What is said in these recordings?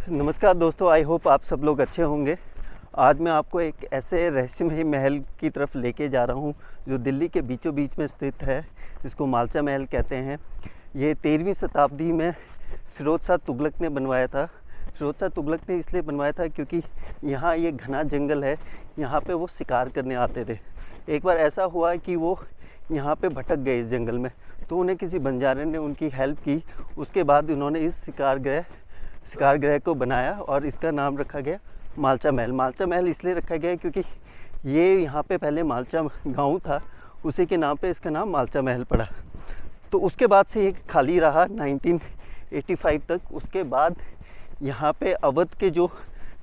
नमस्कार दोस्तों, I hope आप सब लोग अच्छे होंगे। आज मैं आपको एक ऐसे रहस्यमयी महल की तरफ लेके जा रहा हूँ जो दिल्ली के बीचों बीच में स्थित है, जिसको मालचा महल कहते हैं। ये 13वीं शताब्दी में फिरोज़ शाह तुगलक ने बनवाया था। फिरोज़ शाह तुगलक ने इसलिए बनवाया था क्योंकि यहाँ ये घना जंगल है, यहाँ पे वो शिकार करने आते थे। एक बार ऐसा हुआ कि वो यहाँ पे भटक गए इस जंगल में, तो उन्हें किसी बंजारे ने उनकी हेल्प की। उसके बाद उन्होंने इस शिकार गृह को बनाया और इसका नाम रखा गया मालचा महल। मालचा महल इसलिए रखा गया क्योंकि ये यहाँ पे पहले मालचा गांव था, उसी के नाम पे इसका नाम मालचा महल पड़ा। तो उसके बाद से ये खाली रहा 1985 तक। उसके बाद यहाँ पे अवध के जो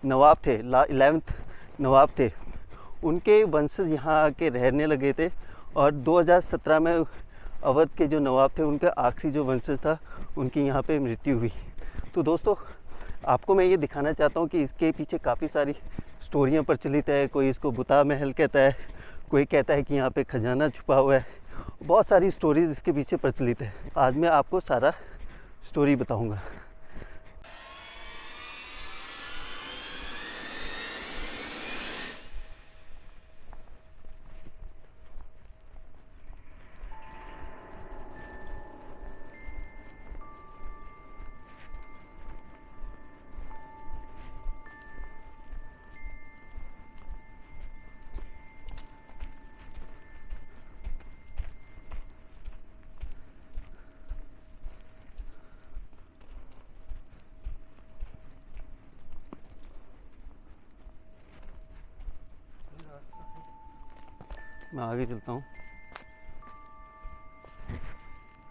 नवाब थे, 11th नवाब थे, उनके वंशज यहाँ आके रहने लगे थे। और 2017 में अवध के जो नवाब थे, उनका आखिरी जो वंशज था, उनकी यहाँ पे मृत्यु हुई। तो दोस्तों, आपको मैं ये दिखाना चाहता हूँ कि इसके पीछे काफ़ी सारी स्टोरियाँ प्रचलित है। कोई इसको बुता महल कहता है, कोई कहता है कि यहाँ पे खजाना छुपा हुआ है। बहुत सारी स्टोरीज इसके पीछे प्रचलित है। आज मैं आपको सारा स्टोरी बताऊँगा। मैं आगे चलता हूँ।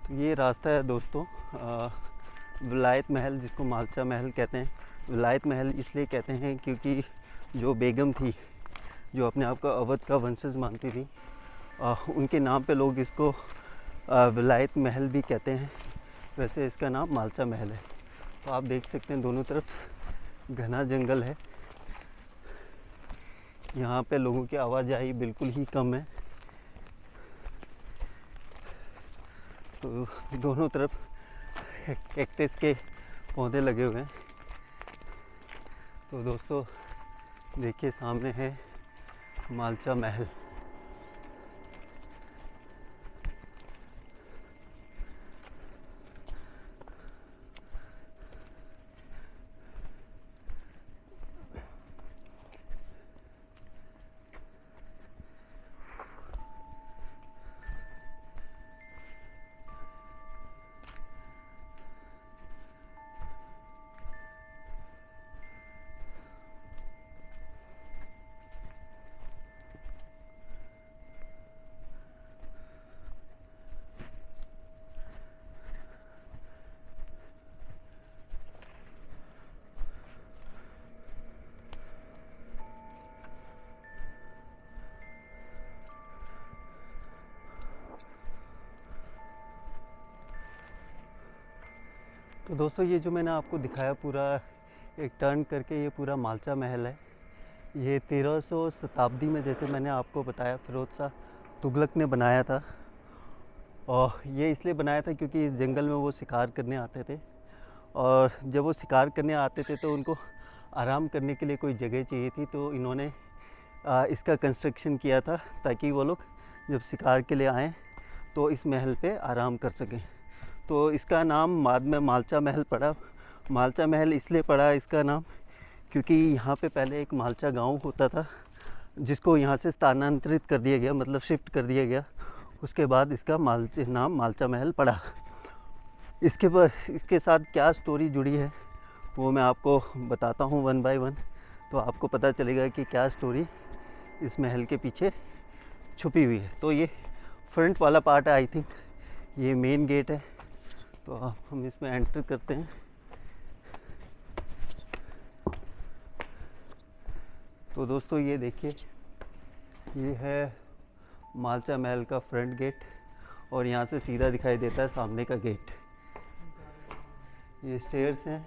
तो ये रास्ता है दोस्तों, विलायत महल, जिसको मालचा महल कहते हैं। विलायत महल इसलिए कहते हैं क्योंकि जो बेगम थी, जो अपने आप को अवध का वंशज मानती थी, उनके नाम पे लोग इसको विलायत महल भी कहते हैं। वैसे इसका नाम मालचा महल है। तो आप देख सकते हैं दोनों तरफ घना जंगल है। यहाँ पे लोगों की आवाजाही बिल्कुल ही कम है। तो दोनों तरफ कैक्टस के पौधे लगे हुए हैं। तो दोस्तों देखिए, सामने है मालचा महल। तो दोस्तों, ये जो मैंने आपको दिखाया पूरा एक टर्न करके, ये पूरा मालचा महल है। ये 1300 शताब्दी में, जैसे मैंने आपको बताया, फिरोज़ शाह तुगलक ने बनाया था। और ये इसलिए बनाया था क्योंकि इस जंगल में वो शिकार करने आते थे। और जब वो शिकार करने आते थे तो उनको आराम करने के लिए कोई जगह चाहिए थी। तो इन्होंने इसका कंस्ट्रक्शन किया था ताकि वो लोग जब शिकार के लिए आएँ तो इस महल पे आराम कर सकें। तो इसका नाम बाद में मालचा महल पड़ा। मालचा महल इसलिए पड़ा इसका नाम क्योंकि यहाँ पे पहले एक मालचा गांव होता था, जिसको यहाँ से स्थानांतरित कर दिया गया, मतलब शिफ्ट कर दिया गया। उसके बाद इसका नाम मालचा महल पड़ा। इसके साथ क्या स्टोरी जुड़ी है वो मैं आपको बताता हूँ वन बाय वन। तो आपको पता चलेगा कि क्या स्टोरी इस महल के पीछे छुपी हुई है। तो ये फ्रंट वाला पार्ट है, आई थिंक ये मेन गेट है। तो हम इसमें एंटर करते हैं। तो दोस्तों ये देखिए, ये है मालचा महल का फ्रंट गेट और यहाँ से सीधा दिखाई देता है सामने का गेट। ये स्टेयर्स हैं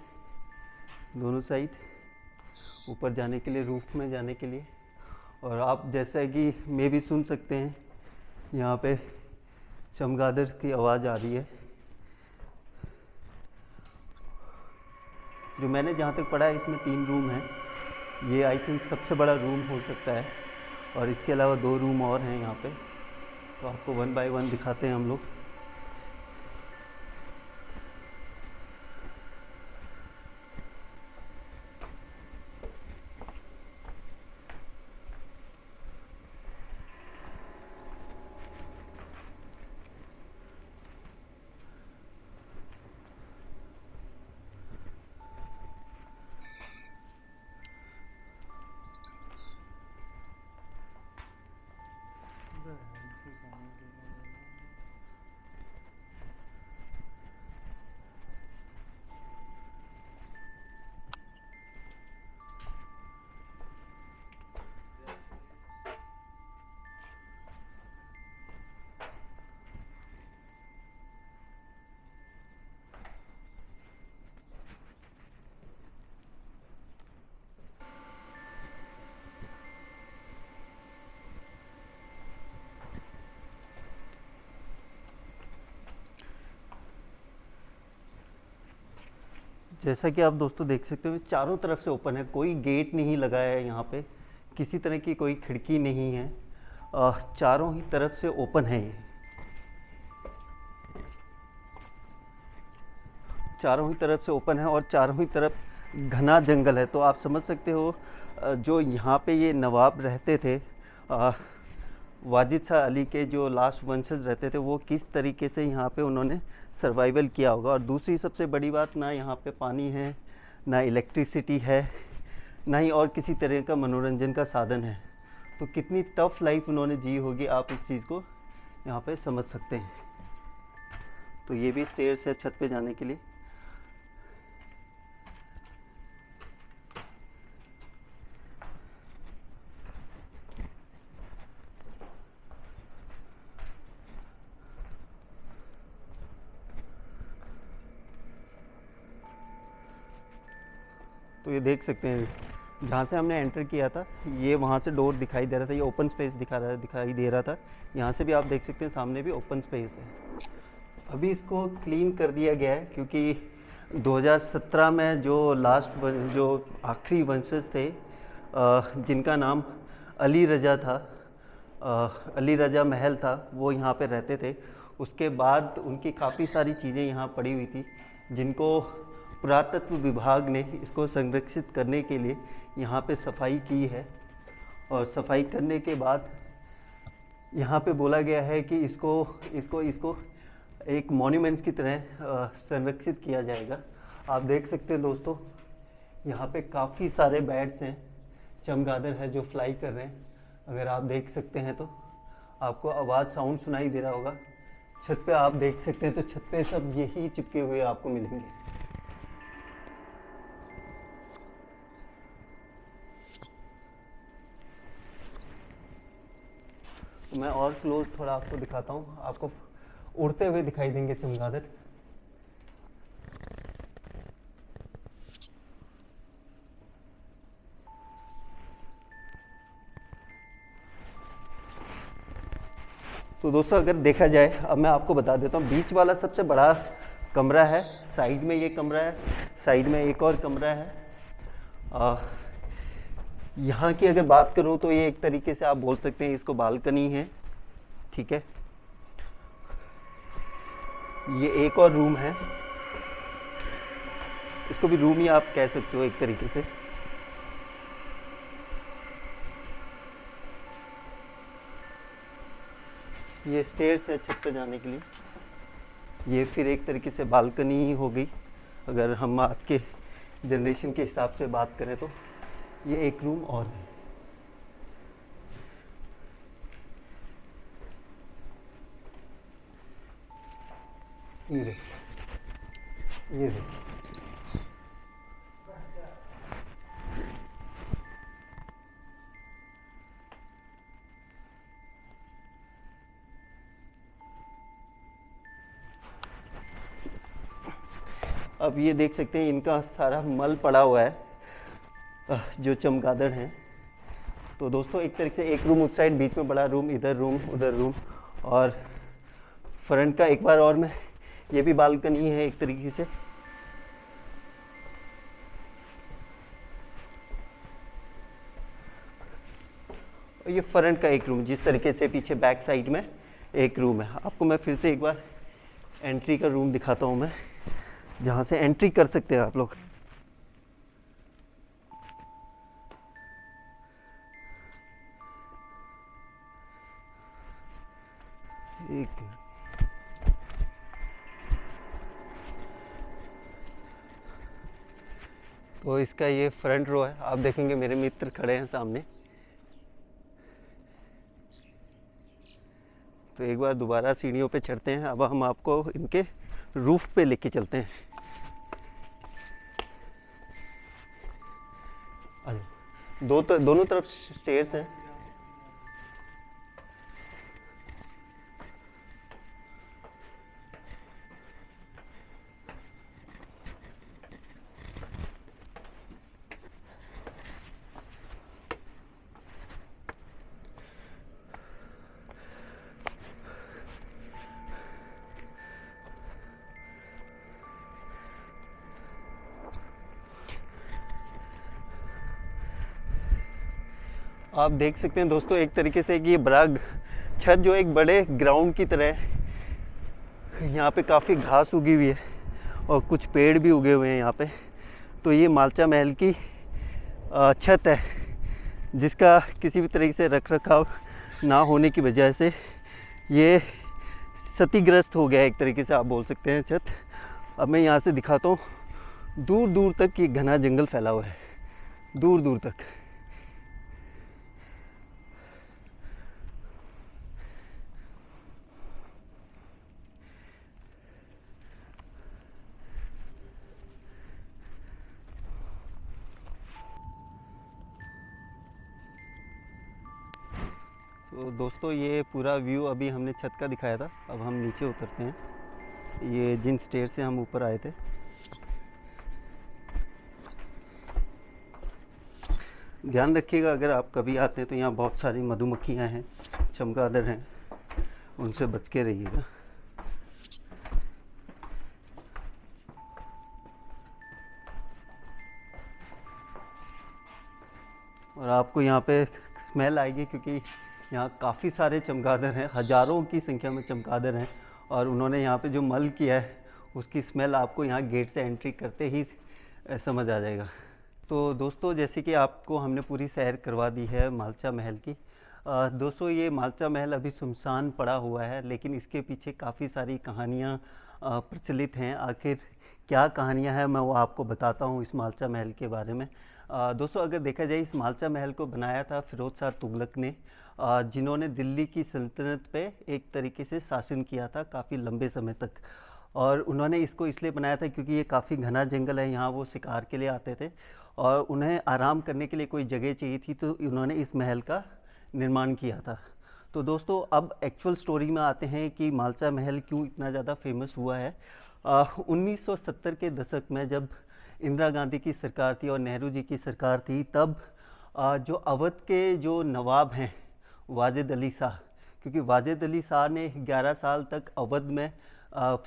दोनों साइड ऊपर जाने के लिए, रूफ में जाने के लिए। और आप जैसा कि मे भी सुन सकते हैं, यहाँ पे चमगादड़ की आवाज़ आ रही है। जो मैंने जहाँ तक पढ़ा है इसमें 3 रूम हैं। ये आई थिंक सबसे बड़ा रूम हो सकता है, और इसके अलावा 2 रूम और हैं यहाँ पे। तो आपको 1 बाय 1 दिखाते हैं हम लोग। जैसा कि आप दोस्तों देख सकते हो, चारों तरफ से ओपन है, कोई गेट नहीं लगा है यहाँ पे, किसी तरह की कोई खिड़की नहीं है। चारों ही तरफ से ओपन है ये, चारों ही तरफ से ओपन है, और चारों ही तरफ घना जंगल है। तो आप समझ सकते हो जो यहाँ पे ये नवाब रहते थे, वाजिद शाह अली के जो लास्ट वंशज रहते थे, वो किस तरीके से यहाँ पे उन्होंने सर्वाइवल किया होगा। और दूसरी सबसे बड़ी बात, ना यहाँ पे पानी है, ना इलेक्ट्रिसिटी है, ना ही और किसी तरह का मनोरंजन का साधन है। तो कितनी टफ लाइफ उन्होंने जी होगी, आप इस चीज़ को यहाँ पे समझ सकते हैं। तो ये भी स्टेयर्स है छत पे जाने के लिए। तो ये देख सकते हैं, जहाँ से हमने एंटर किया था, ये वहाँ से डोर दिखाई दे रहा था, ये ओपन स्पेस दिखाई दे रहा था। यहाँ से भी आप देख सकते हैं सामने भी ओपन स्पेस है। अभी इसको क्लीन कर दिया गया है, क्योंकि 2017 में जो आखिरी वंशज थे, जिनका नाम अली रजा था, अली रजा महल था, वो यहाँ पे रहते थे। उसके बाद उनकी काफ़ी सारी चीज़ें यहाँ पड़ी हुई थी, जिनको पुरातत्व विभाग ने इसको संरक्षित करने के लिए यहाँ पे सफाई की है। और सफाई करने के बाद यहाँ पे बोला गया है कि इसको एक मॉन्यूमेंट्स की तरह संरक्षित किया जाएगा। आप देख सकते हैं दोस्तों, यहाँ पे काफ़ी सारे बर्ड्स हैं, चमगादड़ है जो फ्लाई कर रहे हैं। अगर आप देख सकते हैं तो आपको आवाज़ साउंड सुनाई दे रहा होगा। छत पे आप देख सकते हैं, तो छत पे सब यही चिपके हुए आपको मिलेंगे। तो मैं और क्लोज थोड़ा आपको दिखाता हूँ, आपको उड़ते हुए दिखाई देंगे चमगादड़। तो दोस्तों अगर देखा जाए, अब मैं आपको बता देता हूँ, बीच वाला सबसे बड़ा कमरा है, साइड में ये कमरा है, साइड में एक और कमरा है। यहाँ की अगर बात करूँ तो ये एक तरीके से आप बोल सकते हैं इसको बालकनी है, ठीक है। ये एक और रूम है, इसको भी रूम ही आप कह सकते हो एक तरीके से। ये स्टेयर्स है छत पे जाने के लिए। ये फिर एक तरीके से बालकनी ही हो गई, अगर हम आज के जनरेशन के हिसाब से बात करें तो। ये एक रूम और है। ये देखिए, ये देखिए, अब ये देख सकते हैं इनका सारा मल पड़ा हुआ है, जो चमगादड़ हैं। तो दोस्तों एक तरीके से एक रूम उस साइड, बीच में बड़ा रूम, इधर रूम, उधर रूम, और फ्रंट का एक बार और मैं, ये भी बालकनी है एक तरीके से। और ये फ्रंट का एक रूम, जिस तरीके से पीछे बैक साइड में एक रूम है। आपको मैं फिर से एक बार एंट्री का रूम दिखाता हूँ मैं, जहाँ से एंट्री कर सकते हैं आप लोग। एक तो इसका ये फ्रंट रो है। आप देखेंगे मेरे मित्र खड़े हैं सामने। तो एक बार दोबारा सीढ़ियों पे चढ़ते हैं। अब हम आपको इनके रूफ पे लेके चलते हैं। दोनों तरफ स्टेयर्स हैं। आप देख सकते हैं दोस्तों, एक तरीके से कि ये बड़ा छत जो एक बड़े ग्राउंड की तरह है। यहाँ पे काफ़ी घास उगी हुई है और कुछ पेड़ भी उगे हुए हैं यहाँ पे। तो ये मालचा महल की छत है, जिसका किसी भी तरीके से रख रखाव ना होने की वजह से ये क्षतिग्रस्त हो गया है, एक तरीके से आप बोल सकते हैं छत। अब मैं यहाँ से दिखाता हूँ, दूर दूर तक ये घना जंगल फैला हुआ है, दूर दूर तक। तो दोस्तों, ये पूरा व्यू अभी हमने छत का दिखाया था। अब हम नीचे उतरते हैं, ये जिन स्टेयर से हम ऊपर आए थे। ध्यान रखिएगा, अगर आप कभी आते हैं तो यहाँ बहुत सारी मधुमक्खियाँ हैं, चमगादड़ हैं, उनसे बच के रहिएगा। और आपको यहाँ पे स्मेल आएगी, क्योंकि यहाँ काफ़ी सारे चमगादड़ हैं, हज़ारों की संख्या में चमगादड़ हैं। और उन्होंने यहाँ पे जो मल किया है उसकी स्मेल आपको यहाँ गेट से एंट्री करते ही समझ आ जाएगा। तो दोस्तों, जैसे कि आपको हमने पूरी सैर करवा दी है मालचा महल की। दोस्तों, ये मालचा महल अभी सुनसान पड़ा हुआ है, लेकिन इसके पीछे काफ़ी सारी कहानियाँ प्रचलित हैं। आखिर क्या कहानियाँ हैं, मैं वो आपको बताता हूँ इस मालचा महल के बारे में। दोस्तों, अगर देखा जाए, इस मालचा महल को बनाया था फिरोज शाह तुगलक ने, जिन्होंने दिल्ली की सल्तनत पे एक तरीके से शासन किया था काफ़ी लंबे समय तक। और उन्होंने इसको इसलिए बनाया था क्योंकि ये काफ़ी घना जंगल है, यहाँ वो शिकार के लिए आते थे और उन्हें आराम करने के लिए कोई जगह चाहिए थी, तो उन्होंने इस महल का निर्माण किया था। तो दोस्तों, अब एक्चुअल स्टोरी में आते हैं कि मालचा महल क्यों इतना ज़्यादा फेमस हुआ है। 1970 के दशक में जब इंदिरा गांधी की सरकार थी और नेहरू जी की सरकार थी, तब जो अवध के जो नवाब हैं वाजिद अली शाह, क्योंकि वाजिद अली शाह ने 11 साल तक अवध में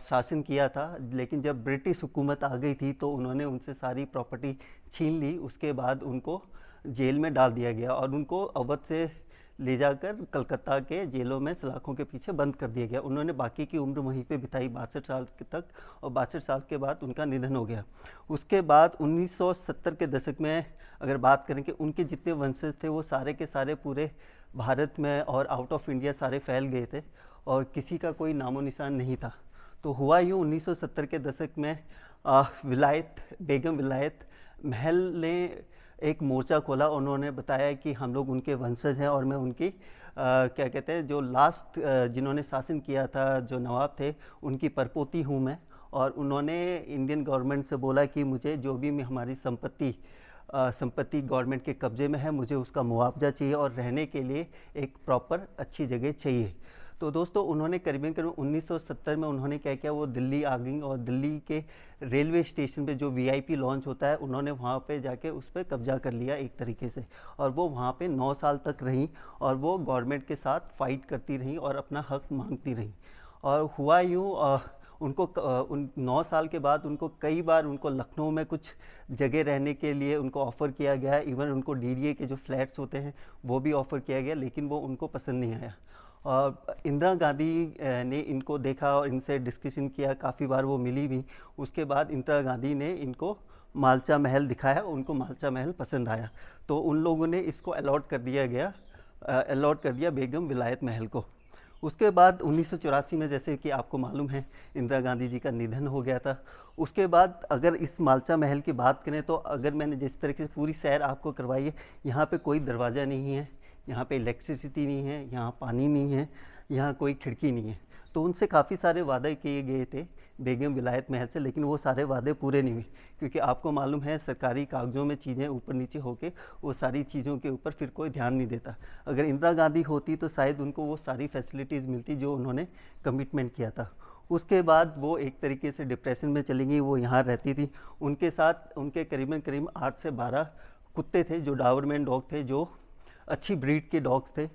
शासन किया था, लेकिन जब ब्रिटिश हुकूमत आ गई थी तो उन्होंने उनसे सारी प्रॉपर्टी छीन ली। उसके बाद उनको जेल में डाल दिया गया और उनको अवध से ले जाकर कलकत्ता के जेलों में सलाखों के पीछे बंद कर दिया गया। उन्होंने बाकी की उम्र वहीं पे बिताई 62 साल तक, और 62 साल के बाद उनका निधन हो गया। उसके बाद 1970 के दशक में अगर बात करें कि उनके जितने वंशज थे वो सारे के सारे पूरे भारत में और आउट ऑफ इंडिया सारे फैल गए थे और किसी का कोई नामो निशान नहीं था। तो हुआ यूँ, 1970 के दशक में बेगम विलायत महल ने एक मोर्चा खोला। उन्होंने बताया कि हम लोग उनके वंशज हैं और मैं उनकी क्या कहते हैं, जो लास्ट जिन्होंने शासन किया था, जो नवाब थे, उनकी परपोती हूँ मैं। और उन्होंने इंडियन गवर्नमेंट से बोला कि मुझे जो भी हमारी संपत्ति गवर्नमेंट के कब्ज़े में है, मुझे उसका मुआवजा चाहिए और रहने के लिए एक प्रॉपर अच्छी जगह चाहिए। तो दोस्तों, उन्होंने करीबन 1970 में उन्होंने क्या किया, वो दिल्ली आ गई और दिल्ली के रेलवे स्टेशन पे जो वीआईपी लॉन्च होता है, उन्होंने वहाँ पे जाके उस पर कब्जा कर लिया एक तरीके से। और वो वहाँ पे 9 साल तक रहीं और वो गवर्नमेंट के साथ फाइट करती रहीं और अपना हक मांगती रहीं। और हुआ यूँ, उनको उन 9 साल के बाद उनको कई बार उनको लखनऊ में कुछ जगह रहने के लिए उनको ऑफ़र किया गया, इवन उनको डीडीए के जो फ्लैट्स होते हैं वो भी ऑफ़र किया गया, लेकिन वो उनको पसंद नहीं आया। और इंदिरा गांधी ने इनको देखा और इनसे डिस्कशन किया, काफ़ी बार वो मिली भी। उसके बाद इंदिरा गांधी ने इनको मालचा महल दिखाया, उनको मालचा महल पसंद आया, तो उन लोगों ने इसको अलॉट कर दिया बेगम विलायत महल को। उसके बाद 1984 में, जैसे कि आपको मालूम है, इंदिरा गांधी जी का निधन हो गया था। उसके बाद अगर इस मालचा महल की बात करें तो अगर मैंने जिस तरीके से पूरी सैर आपको करवाई है, यहाँ पे कोई दरवाज़ा नहीं है, यहाँ पे इलेक्ट्रिसिटी नहीं है, यहाँ पानी नहीं है, यहाँ कोई खिड़की नहीं है। तो उनसे काफ़ी सारे वादे किए गए थे बेगम विलायत महल से, लेकिन वो सारे वादे पूरे नहीं हुए, क्योंकि आपको मालूम है सरकारी कागज़ों में चीज़ें ऊपर नीचे होके वो सारी चीज़ों के ऊपर फिर कोई ध्यान नहीं देता। अगर इंदिरा गांधी होती तो शायद उनको वो सारी फैसिलिटीज़ मिलती जो उन्होंने कमिटमेंट किया था। उसके बाद वो एक तरीके से डिप्रेशन में चली गई, वो यहाँ रहती थी। उनके साथ उनके करीबन 8 से 12 कुत्ते थे जो डाबरमैन डॉग थे, जो अच्छी ब्रीड के डॉग्स थे,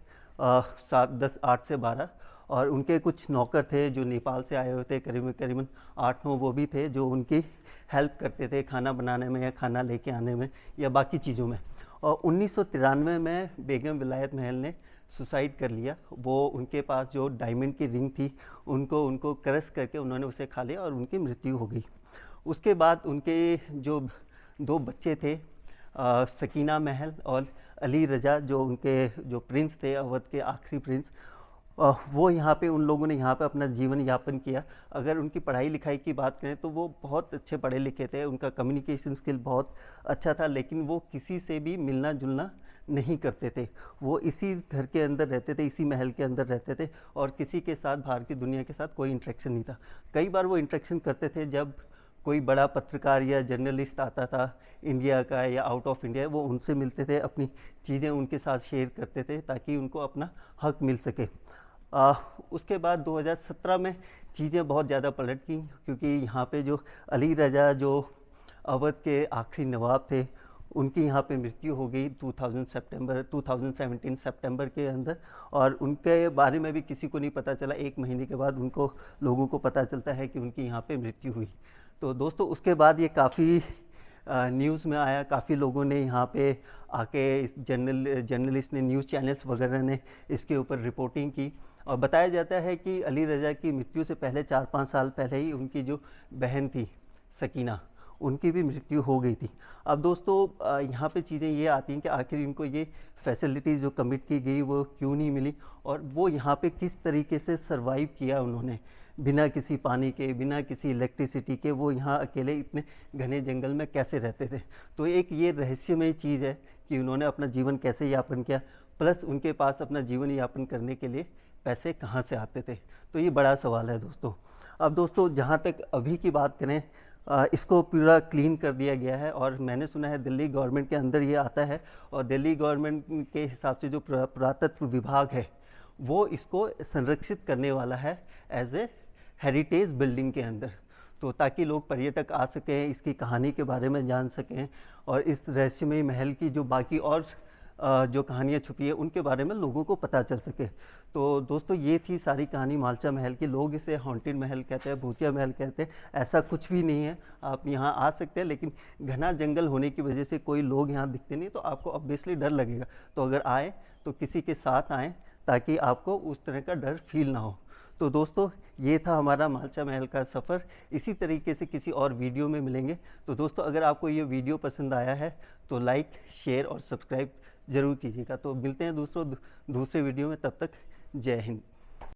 7, 10, 8 से 12। और उनके कुछ नौकर थे जो नेपाल से आए हुए थे, करीबन 8-9 वो भी थे जो उनकी हेल्प करते थे खाना बनाने में या खाना लेके आने में या बाकी चीज़ों में। और 1993 में बेगम विलायत महल ने सुसाइड कर लिया। वो उनके पास जो डायमंड की रिंग थी उनको क्रश करके उन्होंने उसे खा लिया और उनकी मृत्यु हो गई। उसके बाद उनके जो 2 बच्चे थे, सकीना महल और अली रज़ा, जो उनके जो प्रिंस थे, अवध के आखिरी प्रिंस, वो यहाँ पे उन लोगों ने यहाँ पे अपना जीवन यापन किया। अगर उनकी पढ़ाई लिखाई की बात करें तो वो बहुत अच्छे पढ़े लिखे थे, उनका कम्युनिकेशन स्किल बहुत अच्छा था, लेकिन वो किसी से भी मिलना जुलना नहीं करते थे। वो इसी घर के अंदर रहते थे, इसी महल के अंदर रहते थे, और किसी के साथ बाहर की दुनिया के साथ कोई इंटरेक्शन नहीं था। कई बार वो इंटरेक्शन करते थे जब कोई बड़ा पत्रकार या जर्नलिस्ट आता था इंडिया का या आउट ऑफ इंडिया, वो उनसे मिलते थे, अपनी चीज़ें उनके साथ शेयर करते थे ताकि उनको अपना हक मिल सके। उसके बाद 2017 में चीज़ें बहुत ज़्यादा पलट गई, क्योंकि यहाँ पे जो अली रज़ा जो अवध के आखिरी नवाब थे, उनकी यहाँ पे मृत्यु हो गई 2017 सितंबर के अंदर। और उनके बारे में भी किसी को नहीं पता चला, 1 महीने के बाद उनको लोगों को पता चलता है कि उनकी यहाँ पे मृत्यु हुई। तो दोस्तों उसके बाद ये काफ़ी न्यूज़ में आया, काफ़ी लोगों ने यहाँ पे आके, जर्नलिस्ट ने, न्यूज़ चैनल्स वगैरह ने इसके ऊपर रिपोर्टिंग की। और बताया जाता है कि अली रज़ा की मृत्यु से पहले 4-5 साल पहले ही उनकी जो बहन थी सकीना, उनकी भी मृत्यु हो गई थी। अब दोस्तों यहाँ पे चीज़ें ये आती हैं कि आखिर इनको ये फैसिलिटीज़ जो कमिट की गई वो क्यों नहीं मिली, और वो यहाँ पे किस तरीके से सरवाइव किया उन्होंने, बिना किसी पानी के, बिना किसी इलेक्ट्रिसिटी के, वो यहाँ अकेले इतने घने जंगल में कैसे रहते थे। तो एक ये रहस्यमय चीज़ है कि उन्होंने अपना जीवन कैसे यापन किया, प्लस उनके पास अपना जीवन यापन करने के लिए पैसे कहाँ से आते थे। तो ये बड़ा सवाल है दोस्तों। अब दोस्तों जहाँ तक अभी की बात करें, इसको पूरा क्लीन कर दिया गया है, और मैंने सुना है दिल्ली गवर्नमेंट के अंदर ये आता है, और दिल्ली गवर्नमेंट के हिसाब से जो पुरातत्व विभाग है वो इसको संरक्षित करने वाला है एज ए हेरिटेज बिल्डिंग के अंदर, तो ताकि लोग पर्यटक आ सकें, इसकी कहानी के बारे में जान सकें, और इस रहस्यमय महल की जो बाकी और जो कहानियाँ छुपी है उनके बारे में लोगों को पता चल सके। तो दोस्तों ये थी सारी कहानी मालचा महल की। लोग इसे हॉन्टेड महल कहते हैं, भूतिया महल कहते हैं, ऐसा कुछ भी नहीं है। आप यहाँ आ सकते हैं, लेकिन घना जंगल होने की वजह से कोई लोग यहाँ दिखते नहीं, तो आपको ऑब्वियसली डर लगेगा। तो अगर आए तो किसी के साथ आएँ ताकि आपको उस तरह का डर फील ना हो। तो दोस्तों ये था हमारा मालचा महल का सफ़र। इसी तरीके से किसी और वीडियो में मिलेंगे। तो दोस्तों अगर आपको ये वीडियो पसंद आया है तो लाइक, शेयर और सब्सक्राइब ज़रूर कीजिएगा। तो मिलते हैं दूसरे वीडियो में, तब तक जय हिंद।